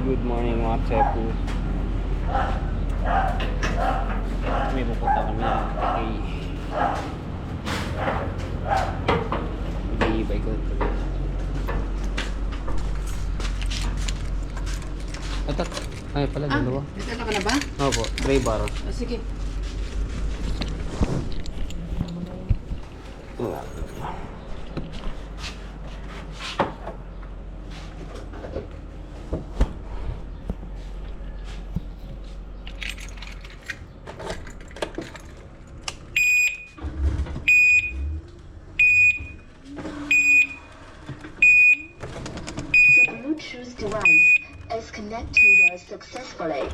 good morning mga Tsepu. May pupunta kami ng kay i-ibay ko ito. Atak, ay pala dalawa. Nagkala ka na ba? Opo, Dre Barros. Sige. Bluetooth device is connected successfully.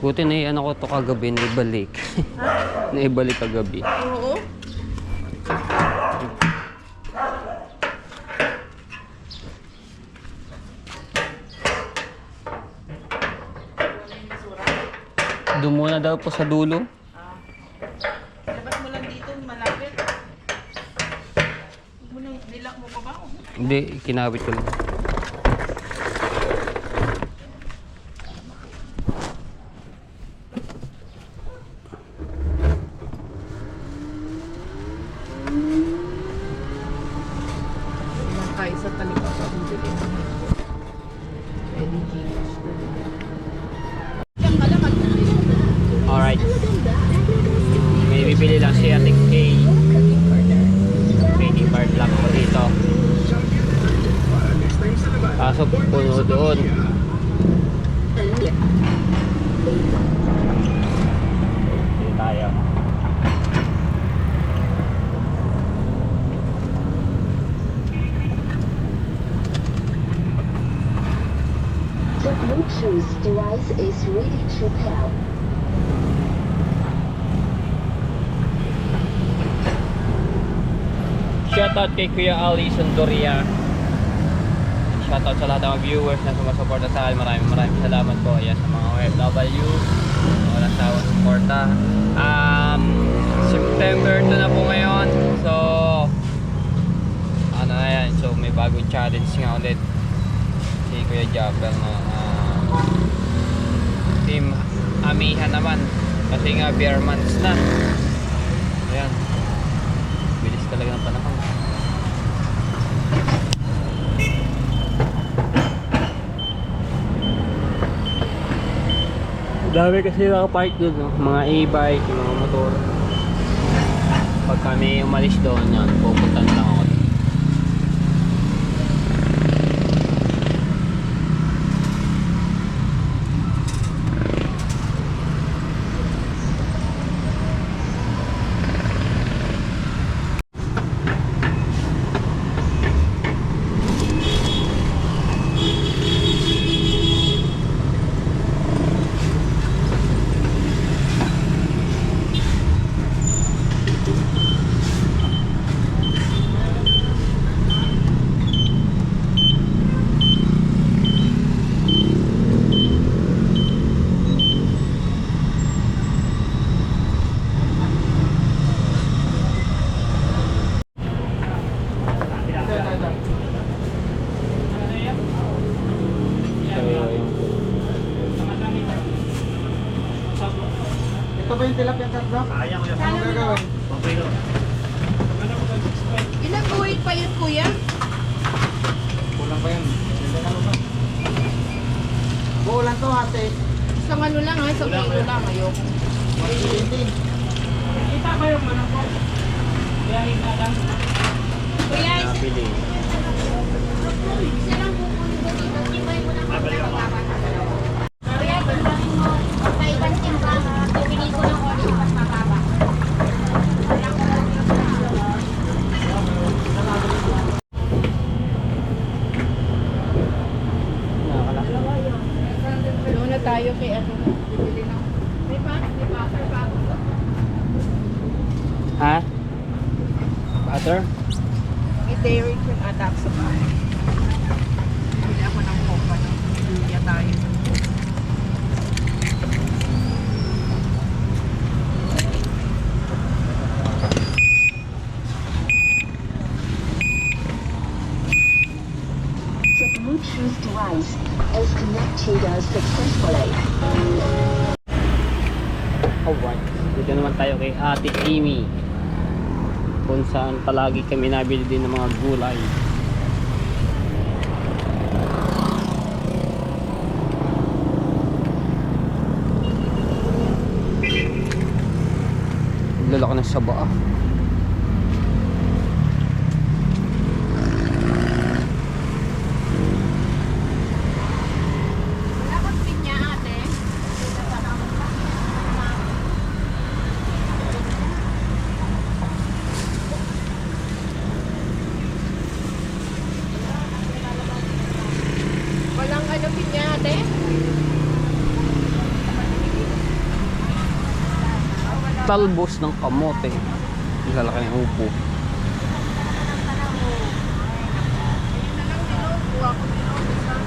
Buti na ano ko to kagabi, naibalik. Naibalik kagabi. Oo. Doon muna daw po sa dulo. Labas mo lang dito, malapit. Nilak mo pa ba? Hindi, kinabit ko lang. Kayo sa talipap sa bibili. Pwede change. Alright. May bibili lang si Ate Kay. Trading card lang ko dito. Kaso puno doon. Hindi tayo. The Bluetooth device is ready to pair. Shoutout kay Kuya Ali Sandoria. Shoutout sa lahat ng mga viewers na sumasuporta sa akin. Maraming salamat po. Ayan, sa mga OFW. Walang sawang suporta. September 2 na po ngayon. So, ano na yan. So, may bagong challenge nga ulit. Si Kuya Jabber na Team Amihan naman. Kasi nga bear months na. Ayan. Bilis talaga ng panahon. Dami kasi nakapark doon, no? Mga e-bike, mga motor. Pag kami umalis doon, yan, pupunta na lang ako. Ito ba yung tilapia tatlo? Sayang ko yan. Ano gagawin? Ilang buwit pa yun, kuya? Kulang pa yan. Buulan to ate. Isang ano lang ha, isang kilo lang. Ayoko. 120. Kita ba yung manok ko? Kuya, hita lang. Kuya, Nabili. isa lang pupunto dito. Tibay mo lang ako na magkakasalawa. Kuya, timbangin mo. Sa ibang timbang, pipili ko ng order mas mababa. Doon na tayo kay ano. Bibili ng... May pa? May butter pa ako. Ha? Butter? May dairy cream attack sa bahay. Bili ako ng coca ng luya tayo. connected successfully. Alright, dito naman tayo kay Ate Amy, kung saan palagi kami nabili din ng mga gulay. Lalaki ng saba. Wala bang pinya, ate? Walang ano pinya, ate? Talbos ng kamote. Lalaki ng upo. Ayun na lang, Dino. Kuha ko, Dino. Isa.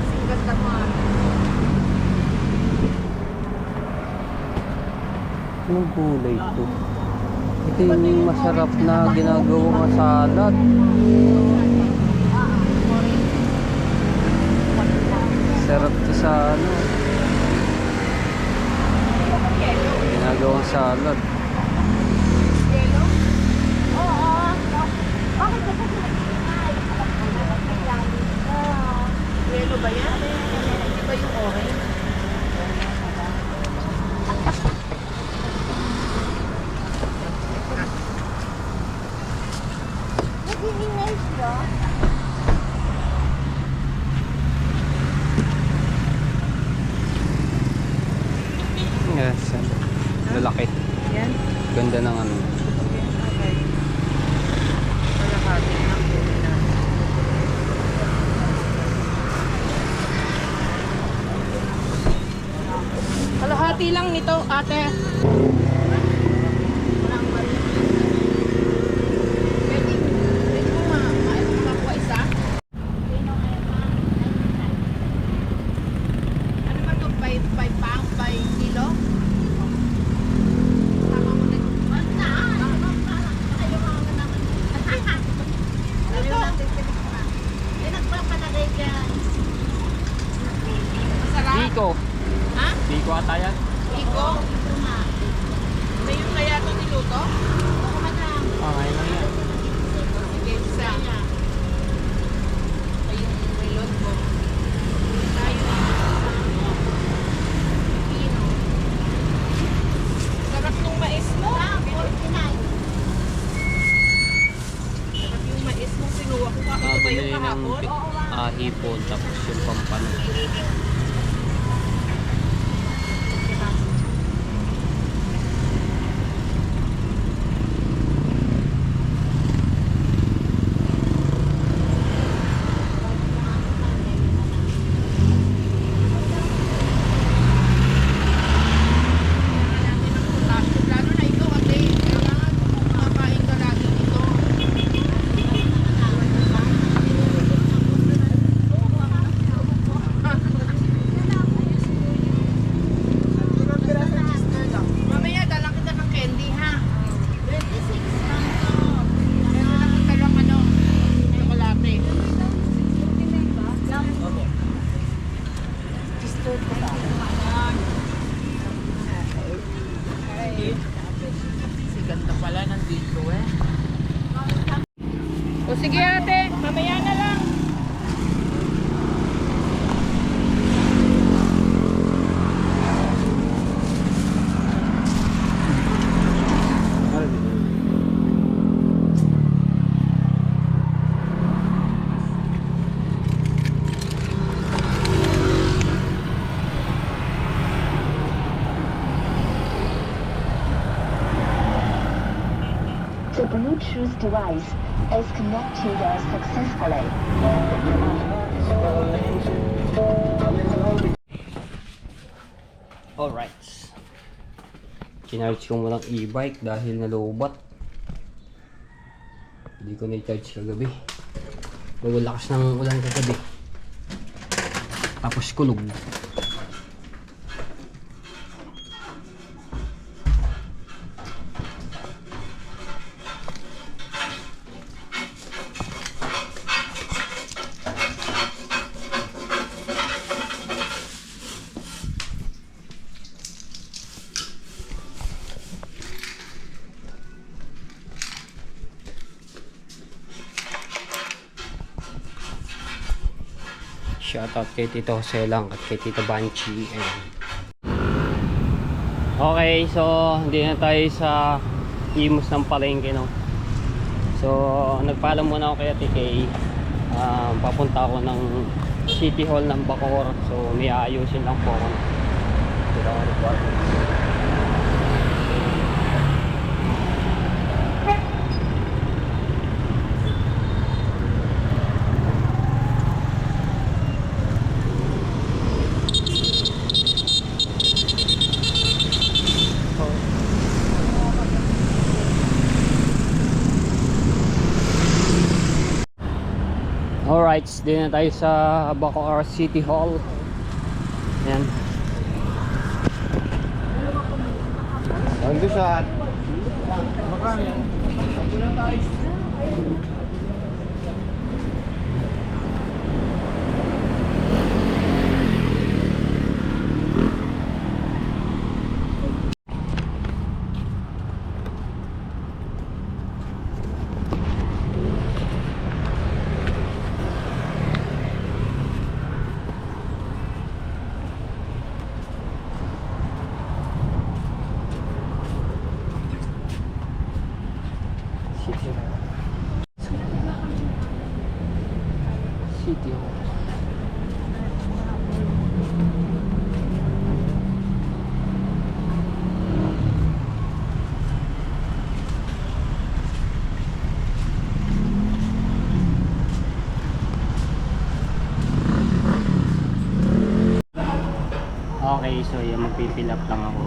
Singkat lang mo, ate. Anong gulay ito? Ito yung masarap na ginagawang salad. Sarap to sa ano. Ginagawang salad. Yellow? Oo. Bakit ka kasi nag-iingay? Yellow ba yan? Hindi ba yung orange? Nag-iingay siya? Yes. Lalaki. Yan. Ganda ng ano. Okay. Malakati ng gulay na. Kalahati lang nito, ate. Pwede mo makuha isa? Ano ba ito? 5 pounds, 5 kilo? Tama mo na. Masarap? Biko. Ha? Biko ata yan. Iko? Ngayon kaya ito niluto? Okay lang yan. Sige, isa. Ayun, milot ko. Tayo na. Pino. Sarap nung mais mo. Sarap yung mais mo. Sinuwa ko. Ito ba Nabili yung ng kahapon? hipon tapos yung pampano. Lalo na ikaw, ate. Kailangan kumakain ka lagi nito. Mamaya, dalang kita ng candy, ha? 26 lang to. Meron akong dalang ano, chocolate. Si ganda pala nandito eh. O sige ate, mamaya na lang. The Bluetooth device is connected successfully. Alright. Kinarge ko muna ang e-bike dahil nalubat. Hindi ko na-charge kagabi. Lakas ng ulan kagabi. Tapos kulog. Shoutout kay Tito Jose lang at kay Tito Banchi. Ayan. Okay, so hindi na tayo sa Imus ng palengke, no? So nagpaalam muna ako kay Ate Kay. Papunta ako ng City Hall ng Bacoor. So may aayusin lang po ako. Dito ako report. Alright, din na tayo sa Bacoor City Hall. Ayan. Ando sa makami yan. City Hall. Okay, so yung magpipil up lang ako.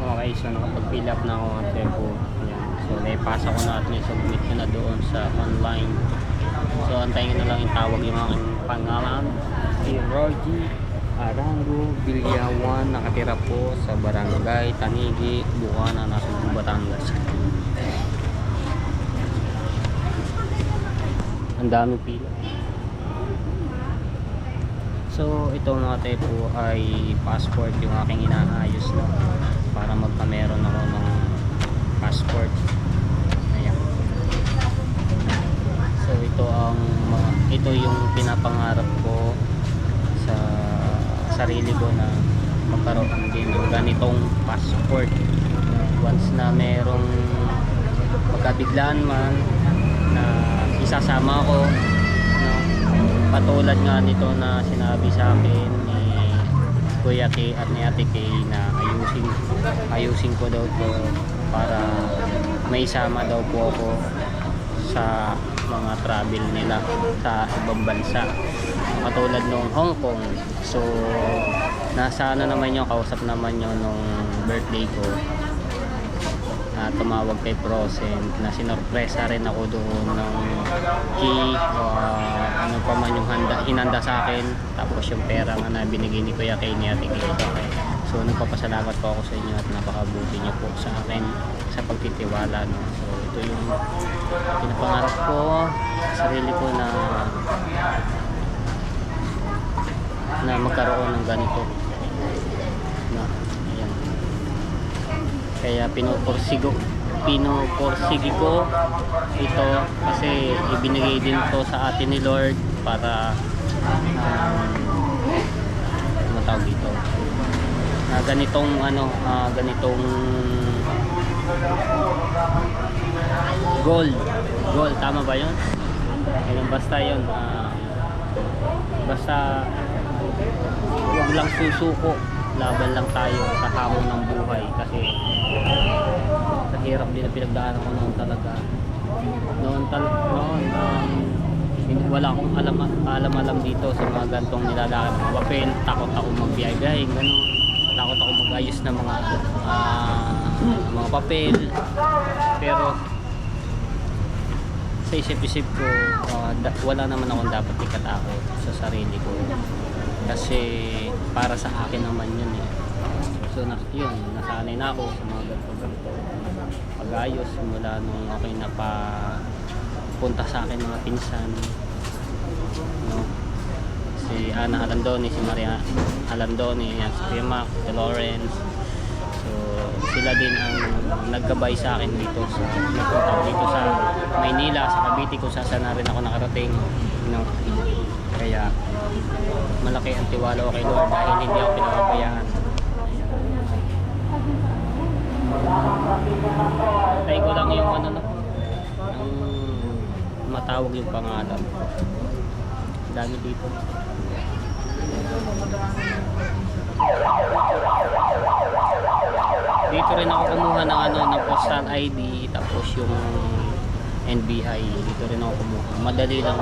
Okay, so nakapag-fill up na ako kasi po. Ayan. So naipasa ko na at may submit ko na doon sa online. So antayin na lang yung tawag yung aking pangalan. Si Rogie Arango Villawan, nakatira po sa Barangay Tanigi, Bukana, Nasugbu, Batangas. Ang dami pila. So ito mga po ay passport yung aking inaayos na para magkameron ako ng passport. Ayan. So ito yung pinapangarap ko sa sarili ko na magkaroon din ng ganitong passport. Once na merong magkabiglaan man na isasama ko, no? Patulad nga nito na sinabi sa akin ni Kuya Kay at ni Ate Kay na ayusin ko daw to para may isama daw po ako sa mga travel nila sa ibang bansa katulad nung Hong Kong. So nasa ano naman yung kausap naman yun nung birthday ko na tumawag kay Procent na sinorpresa rin ako doon ng ano pa man yung hinanda sa akin, tapos yung pera nga na binigay ni Kuya Kay ni Ate Kay. Okay. So nagpapasalamat po ako sa inyo at napakabuti niyo po sa akin sa pagtitiwala, no? So ito yung pinapangarap ko sa sarili ko na magkaroon ng ganito na ayan. Kaya pinupursige ko ito kasi ibinigay din to sa atin ni Lord para matawag dito ganitong ganitong gold, tama ba yun? Ayun, basta yun, basta huwag lang susuko, laban lang tayo sa hamon ng buhay kasi sa hirap din na pinagdaanan ko noon talaga. Wala akong alam dito sa mga gantong nilalakad ng mga papel. Takot ako magbiyahe, gano'n. Takot ako mag-ayos ng mga papel. Pero sa isip-isip ko, wala naman akong dapat ikatakot sa sarili ko. Kasi para sa akin naman yun eh. So yun, nasanay na ako sa mga ganito pag-ayos mula nung okay na pa punta sa akin mga pinsan, no? Si Ana Alandoni, si Maria Alandoni, yan, si Kuya Mac, si Lawrence. So sila din ang nagkabay sa akin dito sa nagpunta ako dito sa Maynila, sa Cavite kung saan na rin ako nakarating, kaya malaki ang tiwala ko kay Lord dahil hindi ako pinapabayaan. Tayo ko lang yung ang matawag yung pangalan. Dami dito. Dito rin ako kumuha ng ng postal ID, tapos yung NBI. Dito rin ako kumuha. Madali lang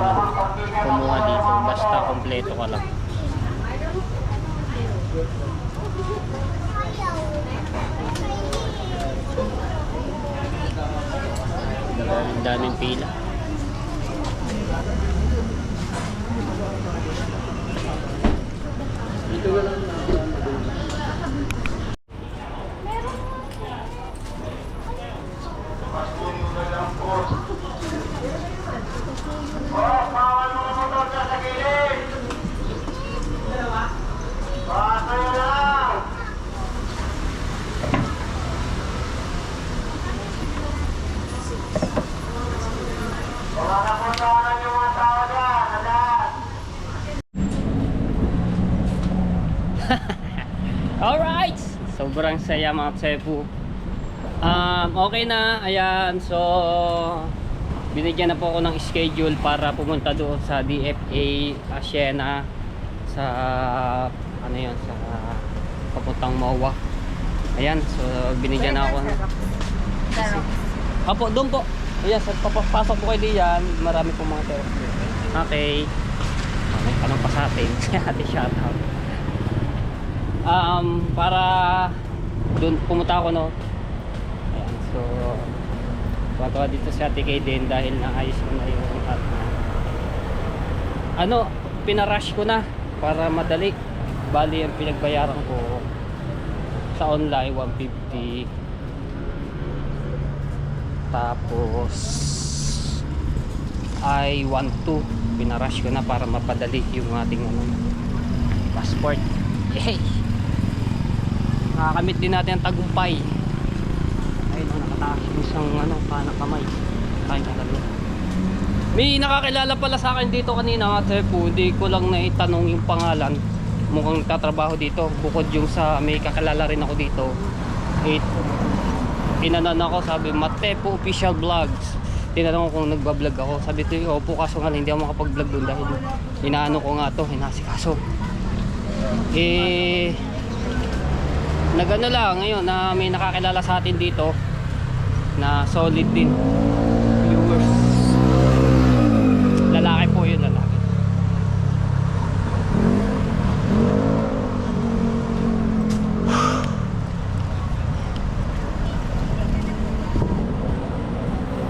kumuha dito, basta kompleto ka lang. Daming pila. Alright! Sobrang saya mga Tsepu. Okay na, ayan. So, binigyan na po ako ng schedule para pumunta doon sa DFA Asiena sa ano yun, sa papuntang MOA. Ayan, so binigyan na ako ng Apo, doon po. Ayan, papasok po kayo diyan. Marami po mga tao. Okay. May tanong pa sa atin. Ate shoutout. Para doon pumunta ako, no. Ayan, so patawa dito sa Ate Kay din dahil naayos ko na yung pinarush ko na para madali. Bali ang pinagbayaran ko sa online 150, tapos I 12 pinarush ko na para mapadali yung ating passport. Yay! Nakakamit din natin ang tagumpay. Ayun, nakataas yung isang kanang kamay. Kain na dalawa. May nakakilala pala sa akin dito kanina at hindi ko lang naitanong yung pangalan. Mukhang nagtatrabaho dito. Bukod yung sa may kakilala rin ako dito. Tinanan ako, sabi Matepo Official Vlogs. Tinanong ko kung nagbablog ako. Sabi ko, opo, kaso nga hindi ako makapag-vlog doon dahil inaano ko nga to, hinasikaso. Nagano lang ngayon na may nakakilala sa atin dito na solid din viewers. Lalaki po yun, lalaki.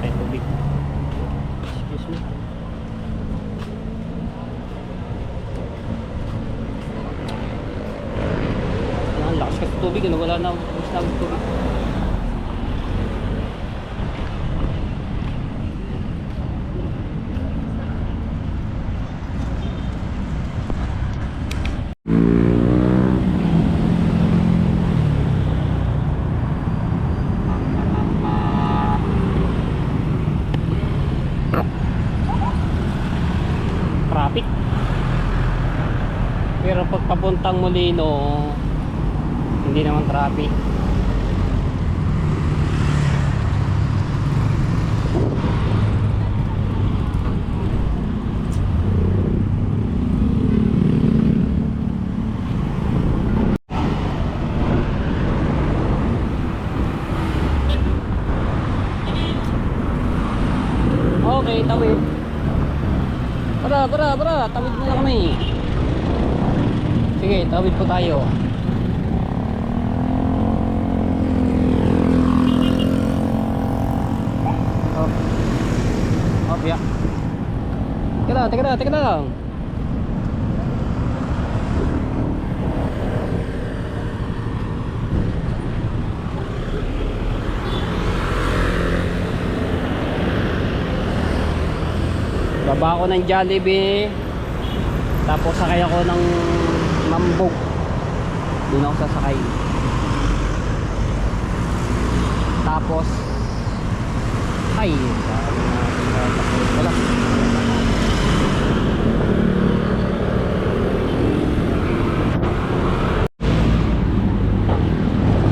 Ay, tubig. Excuse me. Ang lakas kasi tubig, wala na tubig. Traffic. Pero pag papuntang Molino, hindi naman traffic. Okay, tawid. Para, tawid muna kami. Sige, tawid po tayo. Ya. Teka lang. Baba ako ng Jollibee. Tapos sakay ako ng Mambog. Doon ako sasakay. Tapos ay wala.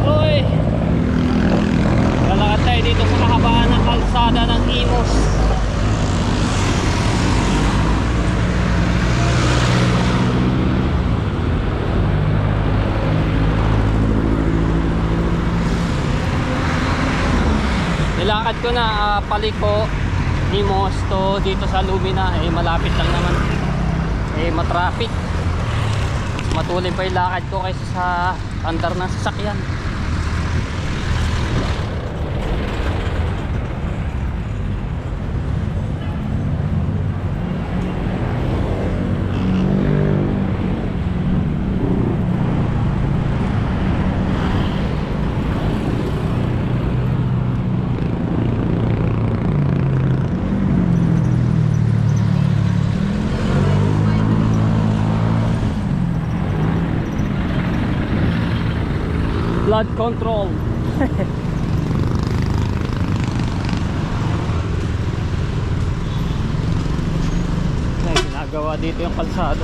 Oy, lalakad tayo dito sa kahabaan ng kalsada ng Imus. Nilakad ko na paliko Imus to dito sa Lumina, malapit lang naman, matraffic, matuloy pa yung lakad ko kaysa sa andar ng sasakyan. Blood control. Ay, ginagawa dito yung kalsado.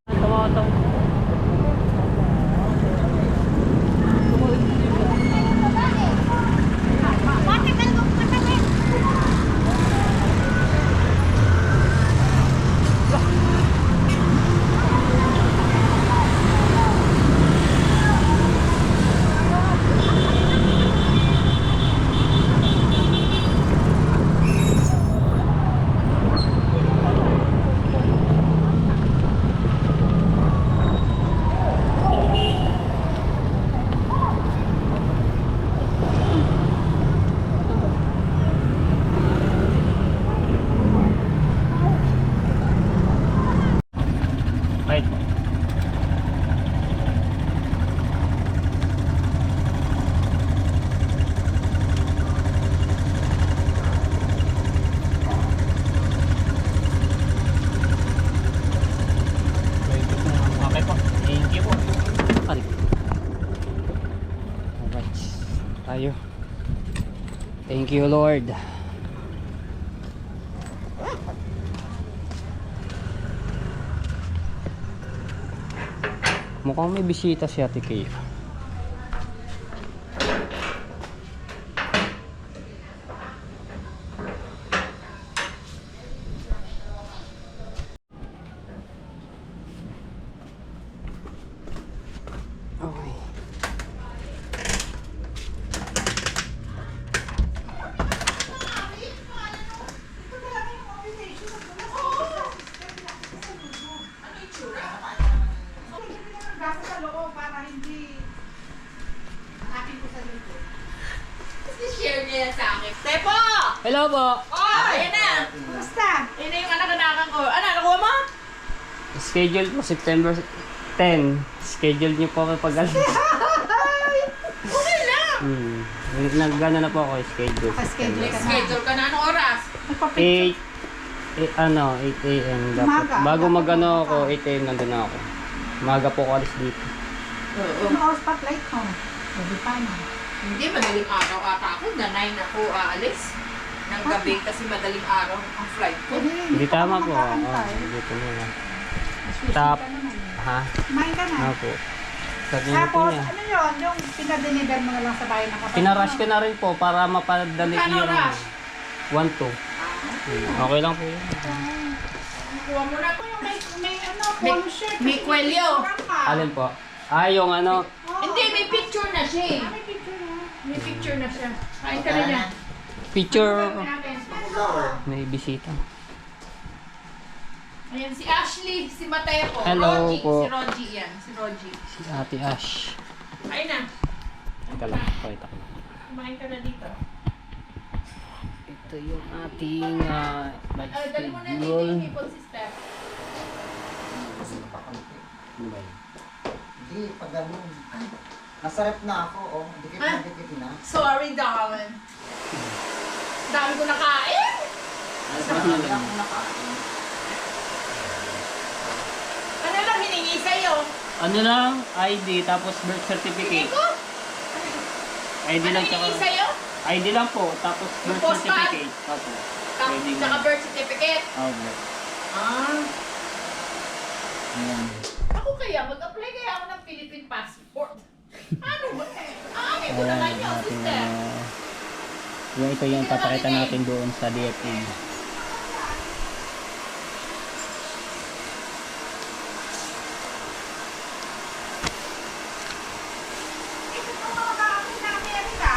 Tumatong. Right. Okay po. Thank you po. Alright. Tayo. Thank you, Lord. Mukhang may bisita si Ate Kay. Okay. Gasa sa loob para hindi akin ko sa dito. Kasi share niya sa akin. Tepo! Hello po. Oh, ayan na! Kumusta? Ayan na yung anak-anakan ko. Ano, nakuha mo? Schedule po September 10. Schedule niyo po pag Okay lang! Nag-gana na po ako schedule. Naka-schedule ka na. Schedule ka na. Anong oras? 8. 8 a.m. dapat. Umaga. Bago magano ako, 8 a.m. nandun na ako. Maga po ako alis dito. Oo. Ano oras pa flight ko? Pwede pa na. Hindi, madaling araw ata ako. Na 9 ako aalis. Ng gabi kasi madaling araw ang flight ko. Pwede. Hindi tama po. Makakantay. Dito na lang. Sushi Tap. ka naman. Ha? Kumain ka na. Ako. Sabi niyo po Tapos, niya. ano yun? Yung pinadeliver mo na lang sa bahay ng kapatid. Pinarush ko na rin po para mapadali Magkano yung rush? 1-2. Okay lang po yun. Kuha mo na. Yung may ano, polo shirt. May kwelyo. Alin po? Yung ano, Hindi, may picture na siya eh. May picture na. May picture na siya. Kain ka na niya. picture. May bisita. Ayan, si Ashley, si Mateo po. Hello Rogie, po. si Rogie yan. Si Rogie. Si Ate Ash. Kain na. Teka lang, pakita ko lang. Kumain ka na dito. Ito yung ating Dali mo na dito vegetable. yung hipon si Steph. Ano ba yun? Hindi, pag ganun. Ay, nasa rep na ako, oh. Dikit na dikit na. Sorry, darling. Dami ko nakain. Ay, hindi ako nakain. hihingi sa'yo? Ano lang, ID tapos birth Sige certificate. ko. ID Ano lang hihingi tsaka sa'yo? ID lang po tapos Yung birth postcard? certificate. Opo. Pwede Tsaka mo. birth certificate. Opo. Ah. Ayan. Ako kaya, mag-apply kaya ako ng Philippine passport. Ano ba? Aanin ko naman yun, Ayan, sister. yung ito yung papakita natin doon sa DFA. Ito po mag-a-apply na Amerika.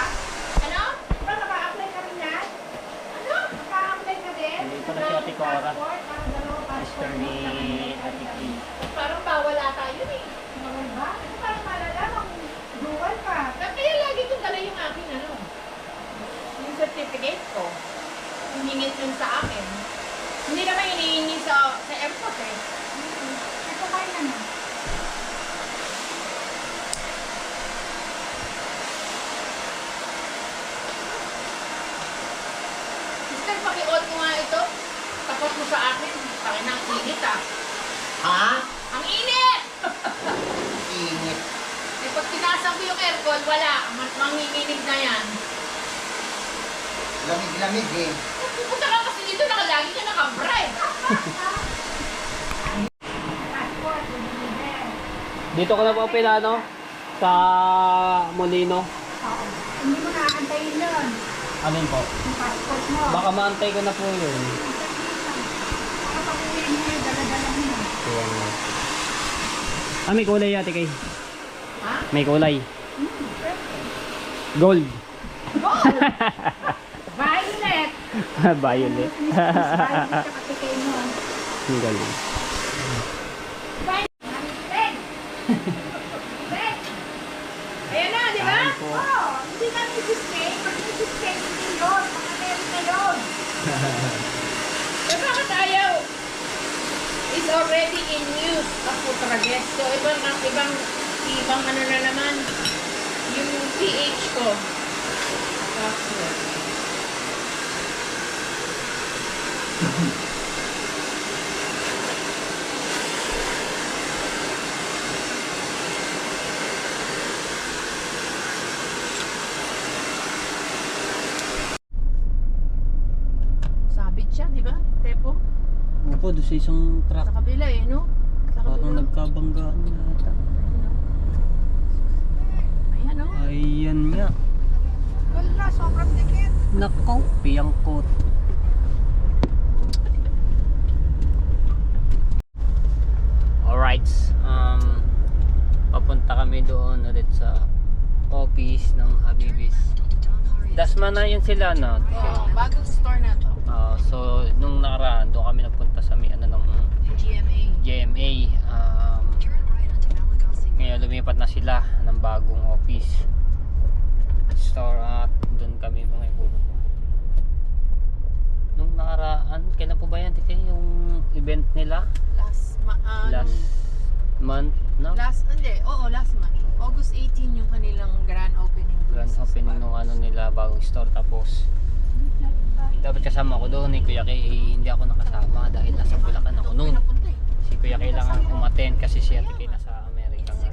Ano? Diba naka-apply ka rin yan? Ano? Naka-apply ka din? Ito na si Ate Cora. Passport, para dalawa Sister passport. ni Ate Kim. Parang bawal ata yun eh. Bawal ba? Ito parang malalaman. Dual pa. Kaya lagi kong dala yung aking ano. Yung certificate ko. Hiningin yun sa akin. Hindi naman hinihingi sa airport eh. Ito kayo naman. Sister, paki-on mo nga ito. Tapos mo sa akin. Pakin ang init ah. Ha? Ang init! Init. Eh, pag tinasan ko yung aircon, wala. Manginginig na yan. Lamig-lamig eh. Pupunta ka kasi dito, nakalagi ka nakabra eh. Dito ka na po pinano sa Molino. Hindi mo naaantayin yun. Alin po? Yung passport mo. Baka maantay ko na po yun. Kapag uwi mo yun, dala-dala mo. Ayan. May kulay ate kay. Ha? May kulay. Gold. Gold! Violet! Violet. Violet ka kasi kayo mo. Ang galing. Violet! Red! Red! Ayan na, di ba? Ayan po. Oo. Hindi na Mrs. Kane. Pag Mrs. Kane, hindi yun. Mga Amerika yun. Eh, bakit ayaw? Is already in use. Ako traget. So, ibang ano na naman. Yung PH ko. Password. Sabit siya, di ba? Tepo? Opo, doon sa isang truck. Sa kabila eh, no? Sa Parang kabila. nagkabanggaan yata. Ayan, no? Ayan nga. Wala, sobrang dikit. Nakaw, piyangkot. Alright, papunta kami doon ulit sa office ng Habibis. Dasma na yun sila, no? Oo, bagong store na to. So, nung nakaraan, doon kami napunta sa may ano ng GMA. GMA. Ngayon lumipat na sila ng bagong office store at doon kami mga ibo. Nung nakaraan, kailan po ba yan? Tika, yung event nila? Last Month, no? last month. August 18 yung kanilang grand opening. Grand opening nung ano nila, bagong store. Tapos, dapat kasama ako doon. Kuya Kay, hindi ako nakasama dahil nasa Bulacan ako noon. Si Kuya Kay lang ang umattend kasi si Ate Kay nasa Amerika nga.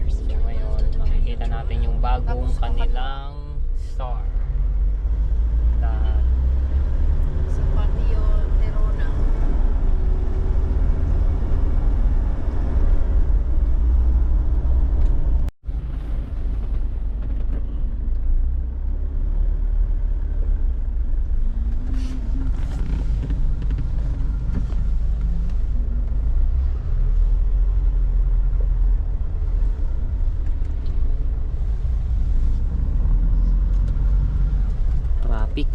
So ngayon, makikita natin yung bagong kanilang store. Lahat. Sa Patio Terona. Traffic.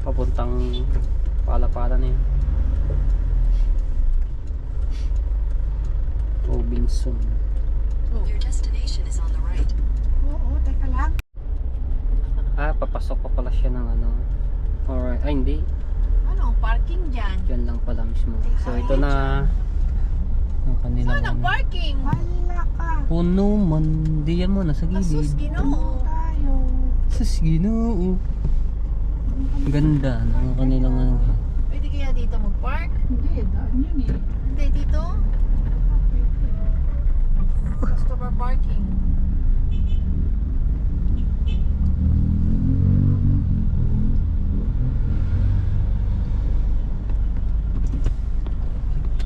Papuntang Pala-Pala na yun. Robinson. Your destination is on the right. Oo, teka lang. Papasok pa pala siya ng ano. Alright, hindi. Ano, parking dyan? Yan lang pala mismo. So ito na ang kanilang Saan ang ano. parking? Wala ka. Puno man. Di yan mo, nasa Asus, gilid. Ginoo. Tayo. Sus, Ginoo. Ganda ng kanilang ano. Pwede Pwede kaya dito mag-park? Hindi, daan yun eh. Hindi, dito. Customer parking.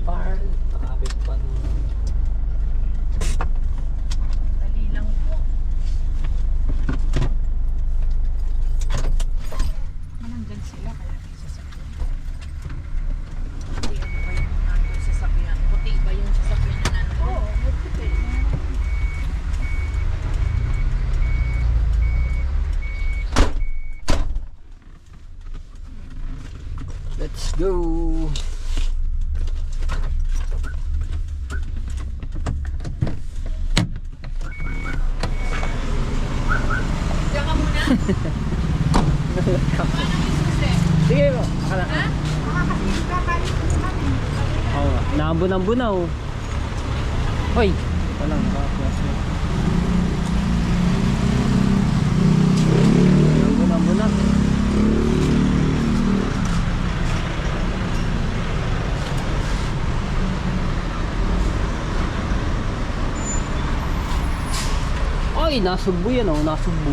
Par. Nakabit pa. Dali lang po. Nandyan sila kaya may sasakyan. Hindi, ano ba yung nandun sasakyan? Puti ba yung sasakyan na nandun? Oo, magpipil. Let's go. Diyan ka muna. Paano may susi? Sige po. Akala. Ha? Oo nga. Naambun-ambunaw. Hoy. Walang nakaklas na. Naambun-ambunaw. Ay, nasugbo yan oh. Nasugbo.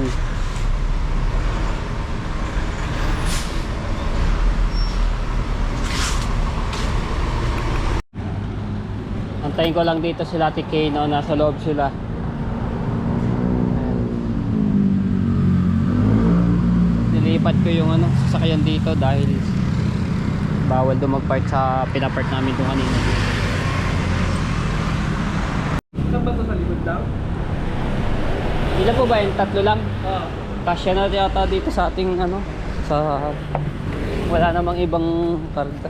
Antayin ko lang dito sila Ate Kay, no? Nasa loob sila. Nilipat ko yung ano, sasakyan dito dahil bawal doon mag-park sa pinapark namin doon kanina. Saan ba ito sa likod daw? Ilan po ba yun? 3 lang? Kasya na yata dito sa ating ano, sa wala namang ibang karga.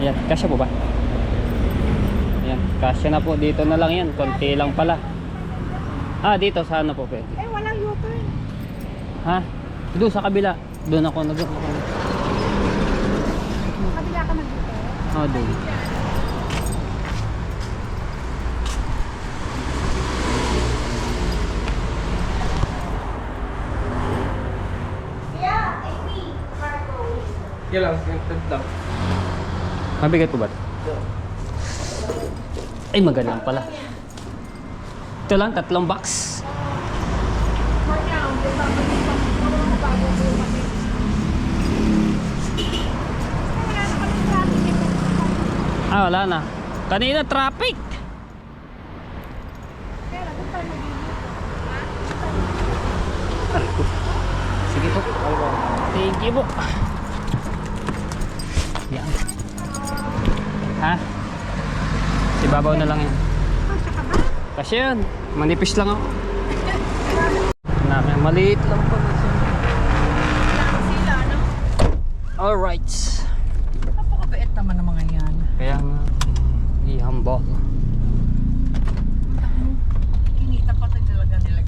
Ayan, kasya po ba? Ayan, kasya na po. Dito na lang yan. Konti lang pala. Ah, dito. Sana po pwede. Eh, walang U-turn. Ha? Doon sa kabila. Doon ako nag... Kabila ka mag-U-turn. Oh, doon. Yan lang, yung lang. Mabigat po ba? Ay, magaling pala. Ito lang, 3 box. Ah, wala na. Kanina traffic. Sige po. Thank you po. Yan. Ha? Si babaw na lang yan. Kasi yun. Manipis lang ako. Maliit lang po. Sila, no? Alright. Napakabait naman ng mga yan. Kaya nga. Ihambak. Kinita pa ito nila.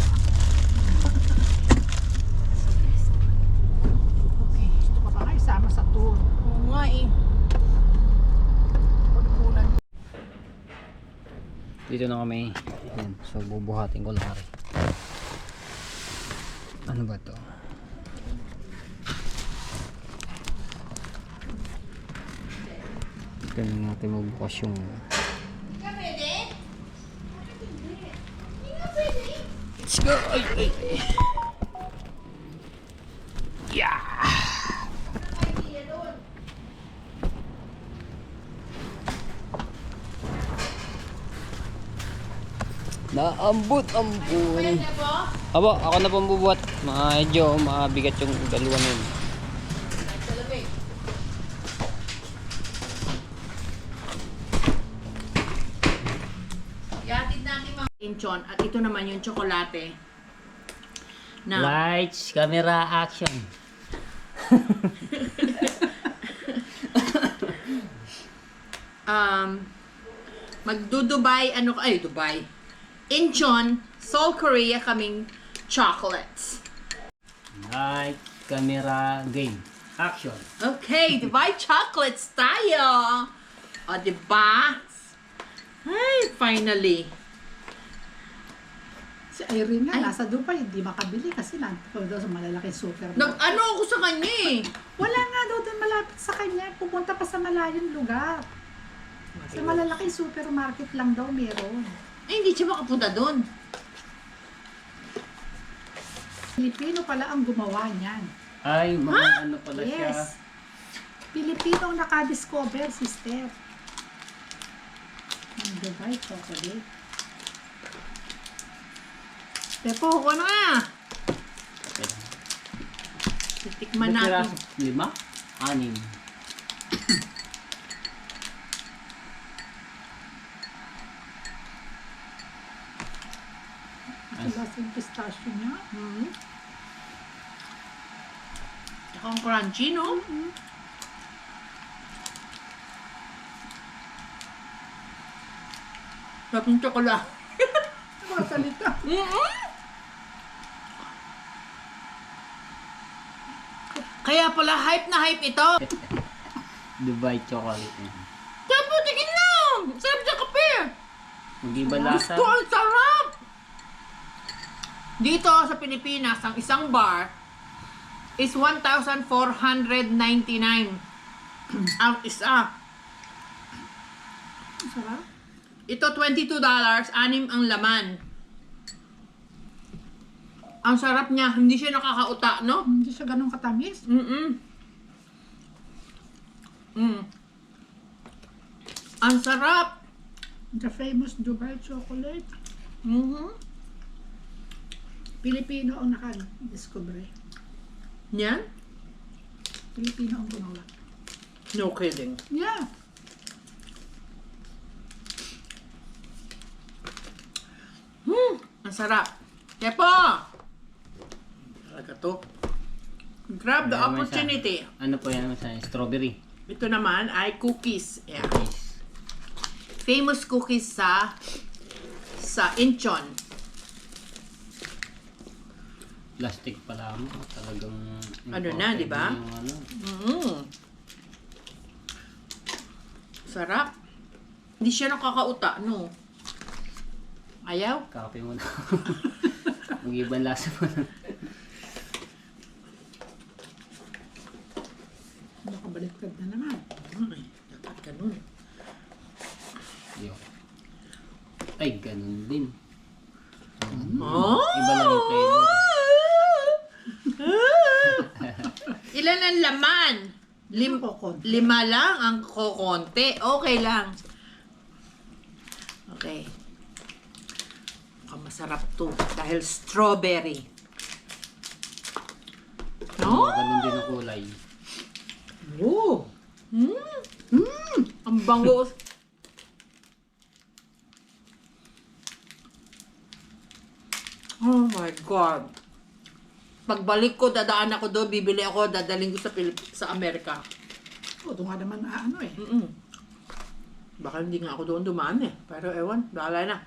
Okay, gusto ka ba kayo sama sa tour? Oo nga eh. Pagpunan. Dito na kami. Ayan. So bubuhatin ko lang rin. Ano ba to? Kaya natin magbukas yung let's go! Ay, ay, ay. Yeah! Naambut-ambun. Abo, ako na pong bubuhat. Medyo mabigat yung dalawa na yun. Yatid natin mga inchon. At ito naman yung tsokolate. Na Lights, camera, action. magdo-Dubai, Dubai. Incheon, Seoul, Korea kaming chocolates. Light, camera, game. Action. Okay, Dubai chocolates tayo. O, diba? Ay, finally. Si Irene nga, Ay. nasa Dubai, hindi makabili kasi nandito daw sa malalaking supermarket. Nag-ano ako sa kanya eh. Wala nga daw doon malapit sa kanya. Pupunta pa sa malayong lugar. Sa malalaking supermarket lang daw meron. Ay, hindi siya makapunta doon. Pilipino pala ang gumawa niyan. Ay, mga ano pala siya. Yes. Pilipino ang nakadiscover, sister. Ang Dubai chocolate. Pepo, ano nga? Titikman Ilang natin. piraso? 5? 6? Ang lasa yung pistachio niya. Hmm. Tsaka ang crunchy, no? Sarap ng tsokola. Mga salita. Kaya pala hype na hype ito. Dubai chocolate. Tapo, tigin lang! Sarap sa kape! Mag-iba lasa. Gusto, ang sarap! Dito sa Pilipinas, ang isang bar is 1,499 ang isa. Ang sarap. Ito $22, 6 ang laman. Ang sarap niya, hindi siya nakakauta, no? Hindi siya ganun katamis. Ang sarap. The famous Dubai chocolate. Pilipino ang nakadiscover. Yan? Pilipino ang gumawa. No kidding. Yeah. Ang sarap. Tepo! Talaga to. Grab the Ayan, may opportunity. Ano po yan sa strawberry? Ito naman ay cookies. Yeah. Yes. Famous cookies sa Incheon. Plastic pala mo. Talagang Ano na, di ba? yung ano. Sarap. Hindi siya nakakauta, no? Ayaw? Kape mo na. Mag-ibang lasa mo na. Nakabaliktad na naman. Dapat ganun. Yo. Ay, ganun din. Oh! Iba lang yung flavor. Ilan ang laman? Kokonti. 5 lang ang kokonti. Okay lang. Okay. Mukhang masarap to. Dahil strawberry. No? Ganun din ang kulay. Oh! Ang bango. Oh my God. Pagbalik ko, dadaan ako doon, bibili ako, dadaling ko sa Amerika. O, doon nga naman ano eh. Baka hindi nga ako doon dumaan eh. Pero ewan, bahala na.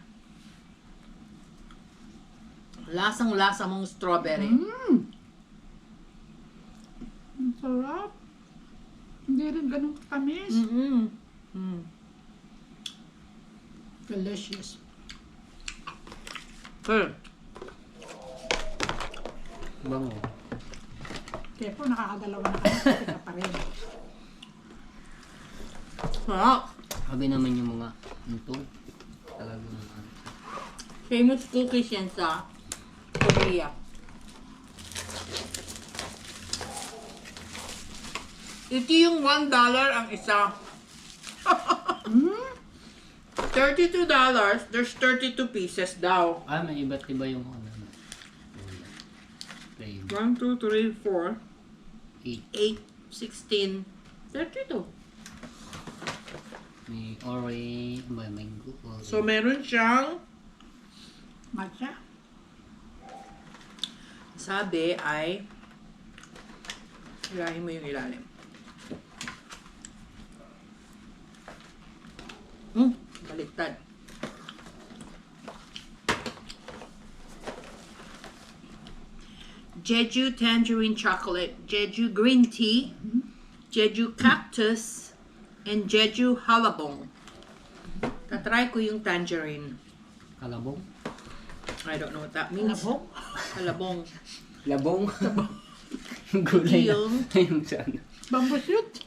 Lasang-lasa mong strawberry. Ang sarap. Hindi rin ganun katamis. Delicious. Okay. Bango. Kaya po, nakakadalawa na kami. Kita pa rin. Sarap. Sabi naman yung mga ito. Talagang ano. Famous cookies yan sa Korea. Ito yung $1 ang isa. $32, there's 32 pieces daw. Ah, may iba't iba yung ano. Flavor. 1, 2, 3, 4, 8. 8, 16, 32. May orange, may mango. Orange. So, meron siyang, Matcha. sabi ay, hilahin mo yung ilalim. Baliktad. Jeju Tangerine Chocolate, Jeju Green Tea, Jeju Cactus, and Jeju Halabong. Tatry ko yung tangerine. Kalabong? I don't know what that means. Halabong. Labong? Gulay na. Yung Yung sana. Bamboo shoot.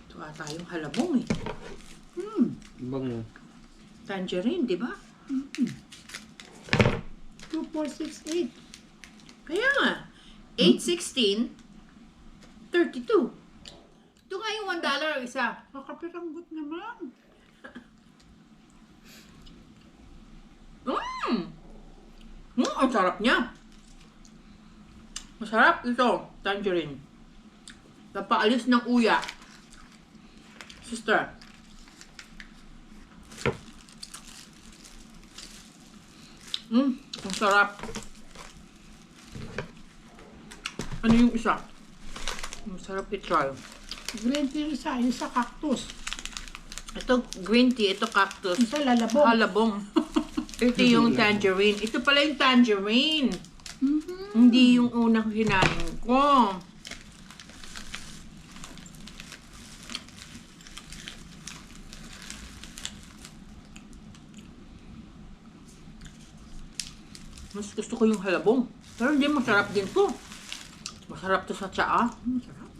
ito ata yung halabong eh. Bango. Tangerine, di ba? 2468. Kaya nga. 8.16, 32. Ito nga yung $1 ang isa. Kakapiranggot naman. Ang sarap niya. Masarap ito, tangerine. Napaalis ng uya. Sister. Ang sarap. Ano yung isa? Masarap i-try. Green tea yung sa cactus. Ito green tea, ito cactus. Yung sa lalabong. Halabong. Ito yung tangerine. Ito pala yung tangerine. Hindi yung unang hinahin ko. Mas gusto ko yung halabong. Pero hindi, masarap din to. Masarap to sa tsaa. Masarap.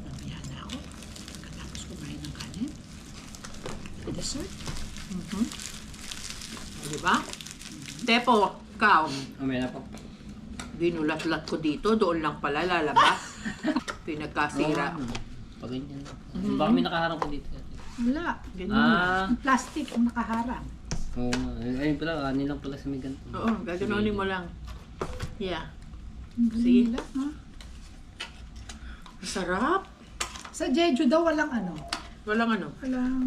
Namihan na ako. Katapos kumain ng kanin. Dessert. Diba? Tepo, ikaw. May na po. Binulat-lat ko dito. Doon lang pala lalabas. Pinagkasira. Pag ganyan. Baka may nakaharang ko dito. Wala. Ganyan Ah. lang. Plastic ang nakaharang. Oo. Ayun pala, ani lang pala sa may ganito. Oo, gaganonin mo lang. Yeah. Sige. See? Ha? Masarap. Sa Jeju daw walang ano. Walang ano. Walang...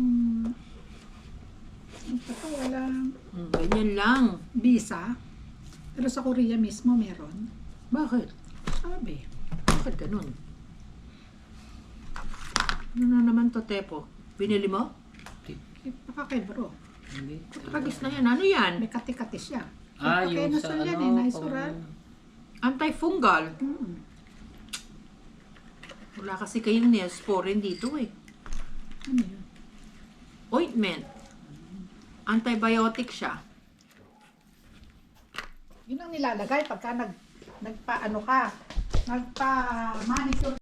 Walang Ganyan lang. visa. Pero sa Korea mismo meron. Bakit? Sabi. Bakit ganun? Ano na naman to, Tepo? Binili mo? Baka kay bro. Hindi. Kagis na yan. Ano yan? May kati-kati siya. Ah, Kaya yung sa nasal yan ano. eh, naisural. Antifungal. Mm. Wala kasi kayong Neosporin dito eh. Ano yun? Ointment. Antibiotic siya. Yun ang nilalagay pagka nagpa-ano ka, nagpa-manicure